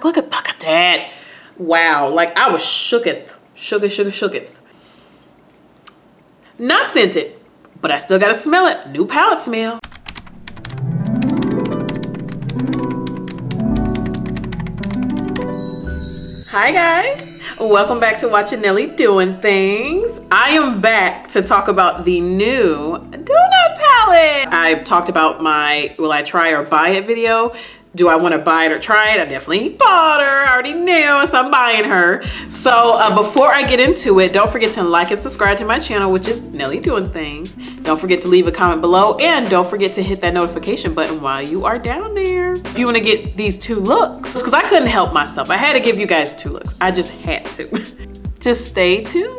Look at that. Wow, like I was shooketh. Not scented, but I still gotta smell it. New palette smell. Hi guys, welcome back to watching Nelly Doing Things. I am back to talk about the new donut palette. I talked about my will I try or buy it video. Do I want to buy it or try it? I definitely bought her. I already knew, so I'm buying her. So before I get into it, don't forget to like and subscribe to my channel, which is Nelly Doing Things. Don't forget to leave a comment below, and don't forget to hit that notification button while you are down there. If you want to get these two looks, because I couldn't help myself. I had to give you guys two looks. I just had to. Just stay tuned.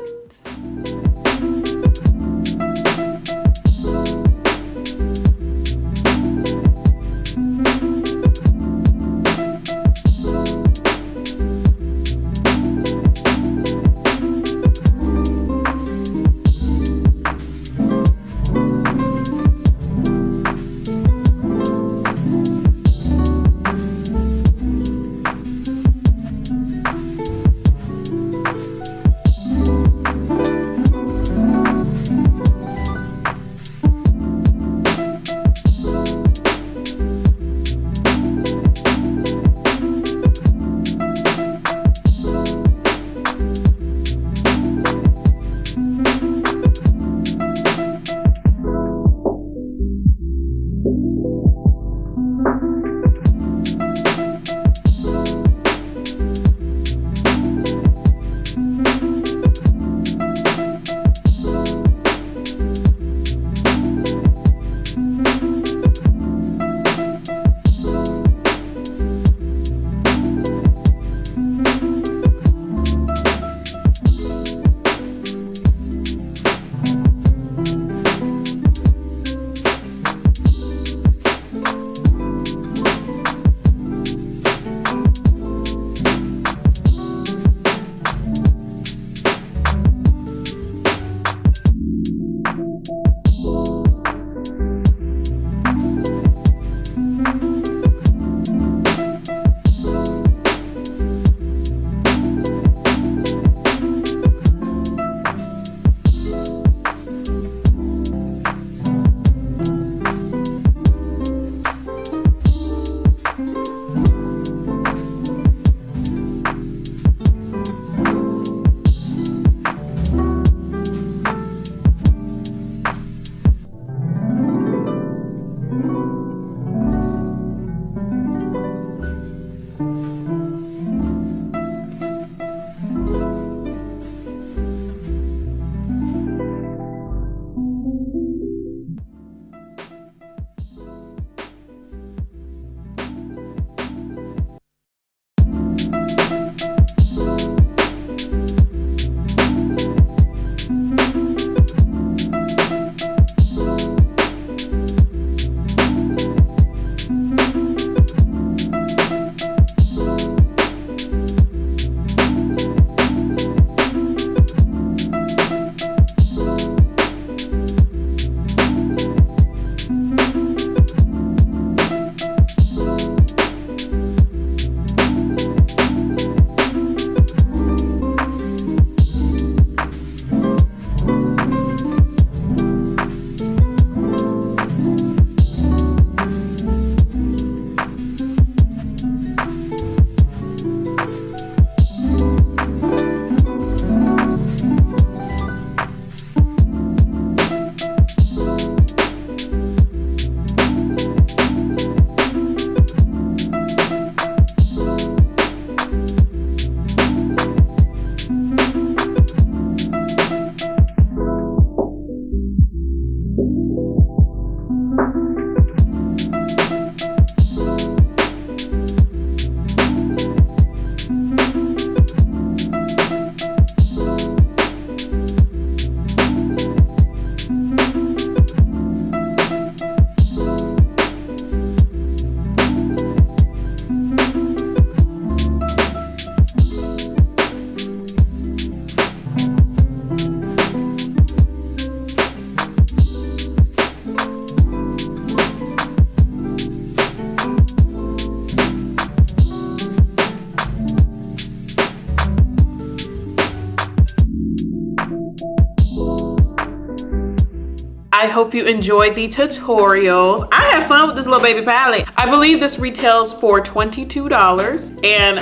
I hope you enjoyed the tutorials. I had fun with this little baby palette. I believe this retails for $22, and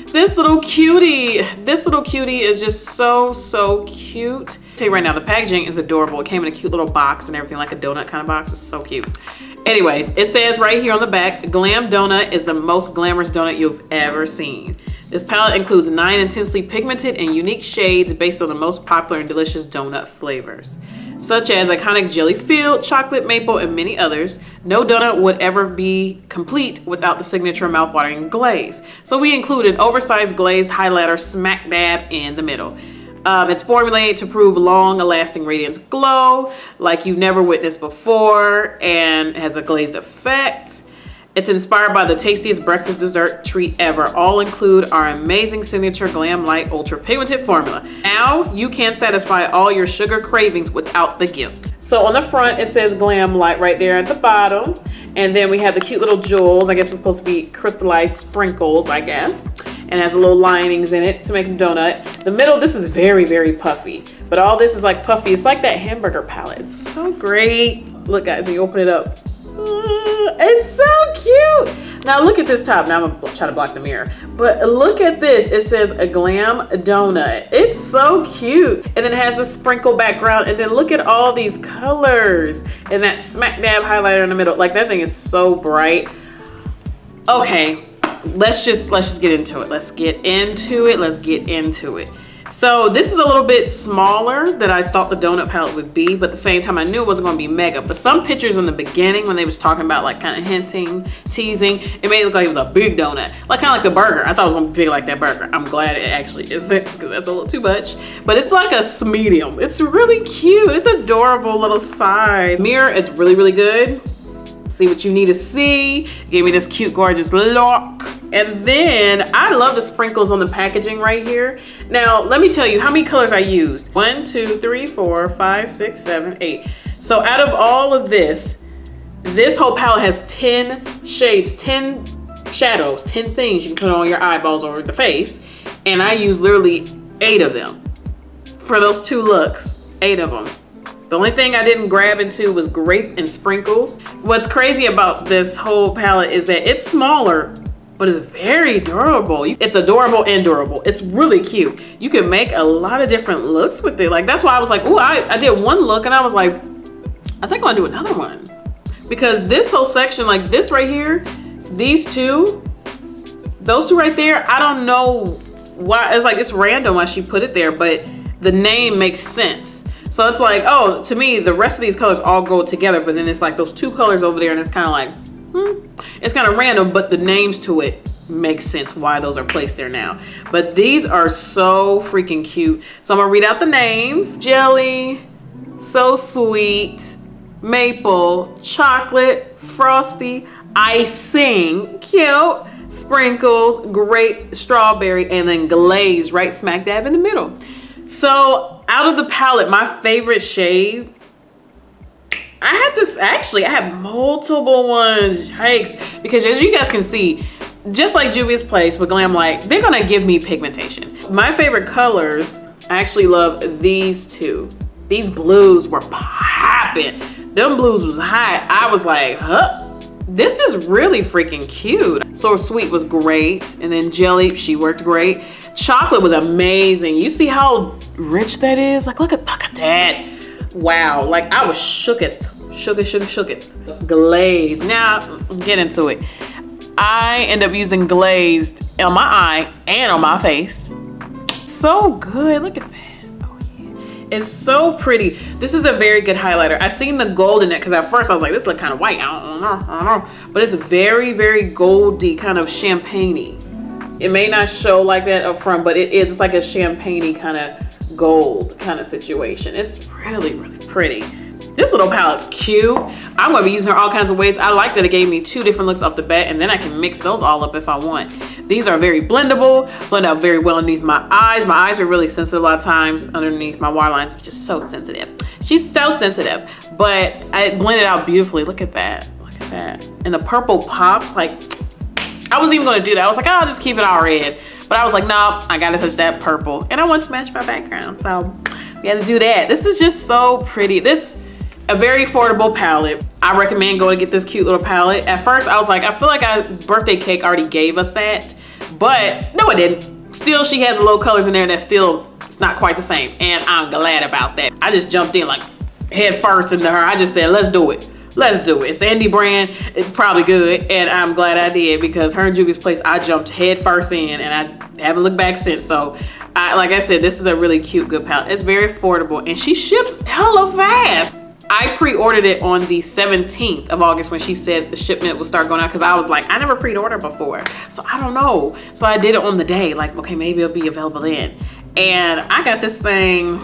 this little cutie is just so cute. I'll tell you right now, the packaging is adorable. It came in a cute little box and everything, like a donut kind of box. It's so cute. Anyways, it says right here on the back, Glam Donut is the most glamorous donut you've ever seen. This palette includes 9 intensely pigmented and unique shades based on the most popular and delicious donut flavors, such as iconic jelly-filled, chocolate, maple, and many others. No donut would ever be complete without the signature mouth-watering glaze. So we include an oversized glazed highlighter smack dab in the middle. It's formulated to prove long-lasting radiance glow like you've never witnessed before, and has a glazed effect. It's inspired by the tastiest breakfast dessert treat ever. All include our amazing signature GLAMLITE Ultra Pigmented formula. Now you can satisfy all your sugar cravings without the guilt. So on the front, it says GLAMLITE right there at the bottom. And then we have the cute little jewels. I guess it's supposed to be crystallized sprinkles, I guess. And has a little linings in it to make a donut. The middle, this is very puffy. But all this is like puffy. It's like that hamburger palette. It's so great. Look guys, when you open it up. It's so cute. Now look at this top. Now I'm gonna try to block the mirror, but look at this. It says a glam donut. It's so cute. And then it has the sprinkle background, and then look at all these colors and that smack dab highlighter in the middle. Like, that thing is so bright. Okay, let's just get into it. Let's get into it. So this is a little bit smaller than I thought the donut palette would be, but at the same time I knew it wasn't going to be mega. But some pictures in the beginning when they was talking about like kind of hinting, teasing, it made it look like it was a big donut, like kind of like the burger. I thought it was going to be big like that burger. I'm glad it actually isn't, because that's a little too much. But it's like a medium. It's really cute. It's adorable little size. Mirror, it's really good. See what you need to see. Gave me this cute, gorgeous look. And then I love the sprinkles on the packaging right here. Now, let me tell you how many colors I used. 1, 2, 3, 4, 5, 6, 7, 8. So out of all of this whole palette has 10 shades, 10 shadows, 10 things you can put on your eyeballs or the face. And I used literally 8 of them for those 2 looks, 8 of them. The only thing I didn't grab into was grape and sprinkles. What's crazy about this whole palette is that it's smaller, but it's very durable. It's adorable and durable. It's really cute. You can make a lot of different looks with it. Like, that's why I was like, oh, I did one look and I was like, I think I'll do another one. Because this whole section, like this right here, these two, those two right there, I don't know why. It's like, it's random why she put it there, but the name makes sense. So it's like, oh, to me, the rest of these colors all go together, but then it's like those 2 colors over there, and it's kind of like, it's kind of random, but the names to it make sense why those are placed there now. But these are so freaking cute. So I'm gonna read out the names. Jelly, so sweet, maple, chocolate, frosty, icing, cute, sprinkles, grape, strawberry, and then glaze right smack dab in the middle. So out of the palette, my favorite shade, I had multiple ones, yikes, because as you guys can see, just like Juvia's Place with GLAMLITE, they're gonna give me pigmentation. My favorite colors, I actually love these 2. These blues were popping. Them blues was hot. I was like, huh? This is really freaking cute. So Sweet was great, and then Jelly, she worked great. Chocolate was amazing. You see how rich that is? Like, look at that. Wow, like I was shooketh. Glazed. Now, get into it. I end up using glazed on my eye and on my face. So good, look at that. Oh yeah, it's so pretty. This is a very good highlighter. I seen the gold in it because at first I was like, this look kind of white. I don't know. But it's very goldy, kind of champagne-y. It may not show like that up front, but it is like a champagne-y kind of gold kind of situation. It's really pretty. This little palette's cute. I'm gonna be using her all kinds of ways. I like that it gave me 2 different looks off the bat, and then I can mix those all up if I want. These are very blendable, blend out very well underneath my eyes. My eyes are really sensitive a lot of times underneath my waterlines, which is so sensitive. She's so sensitive, but I blended out beautifully. Look at that, And the purple pops, like, I wasn't even gonna do that. I was like, oh, I'll just keep it all red. But I was like, no, I gotta touch that purple. And I want to match my background, so we had to do that. This is just so pretty. This A very affordable palette. I recommend going to get this cute little palette. At first I was like, I feel like our birthday cake already gave us that, but no, it didn't. Still, she has little colors in there that still, it's not quite the same, and I'm glad about that. I just jumped in like head first into her. I just said, let's do it. Let's do it. It's indie brand. It's probably good, and I'm glad I did, because her and Juvia's Place, I jumped head first in, and I haven't looked back since. So, like I said, this is a really cute, good palette. It's very affordable, and she ships hella fast. I pre-ordered it on the 17th of August when she said the shipment would start going out, because I was like, I never pre-ordered before, so I don't know. So I did it on the day, like, okay, maybe it'll be available then. And I got this thing,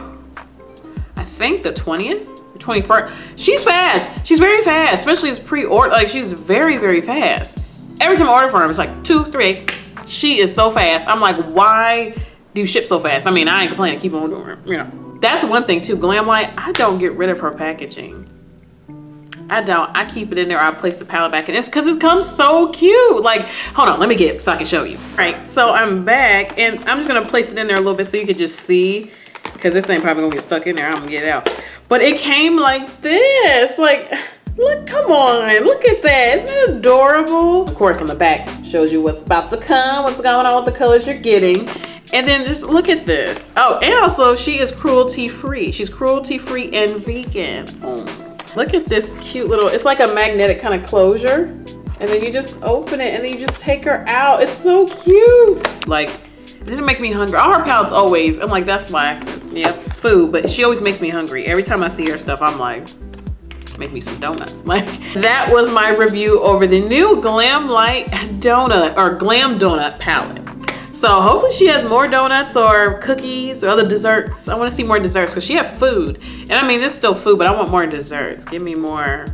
I think the 20th? 21st. She's fast. She's very fast, especially as pre-order. Like, she's very, very fast. Every time I order from her, it's like 2-3 days. She is so fast. I'm like, why do you ship so fast? I mean, I ain't complaining. Keep on doing it. You know, that's one thing too. GLAMLITE, I don't get rid of her packaging. I don't. I keep it in there. I place the palette back in. It's because it comes so cute. Like, hold on, let me get it so I can show you. All right, so I'm back, and I'm just gonna place it in there a little bit so you can just see, because this thing probably gonna get stuck in there. I'm gonna get it out. But it came like this. Like, look, come on, look at that. Isn't that adorable? Of course, on the back shows you what's about to come, what's going on with the colors you're getting. And then just look at this. Oh, and also she is cruelty-free. She's cruelty-free and vegan. Look at this cute little, it's like a magnetic kind of closure. And then you just open it and then you just take her out. It's so cute. Like, it didn't make me hungry. All her palettes always, I'm like, that's why, yeah, it's food, but she always makes me hungry. Every time I see her stuff, I'm like, make me some donuts. Like, that was my review over the new GLAMLITE donut or Glam donut palette. So hopefully she has more donuts or cookies or other desserts. I want to see more desserts because she has food. And I mean, this is still food, but I want more desserts. Give me more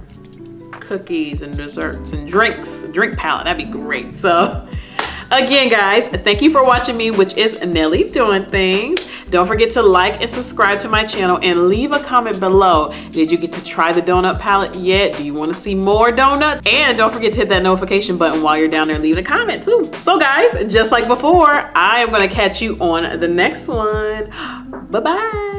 cookies and desserts and drinks. Drink palette, that'd be great. So again, guys, thank you for watching me, which is Nelly Doing Things. Don't forget to like and subscribe to my channel and leave a comment below. Did you get to try the donut palette yet? Do you want to see more donuts? And don't forget to hit that notification button while you're down there and leave a comment too. So guys, just like before, I am going to catch you on the next one. Bye-bye.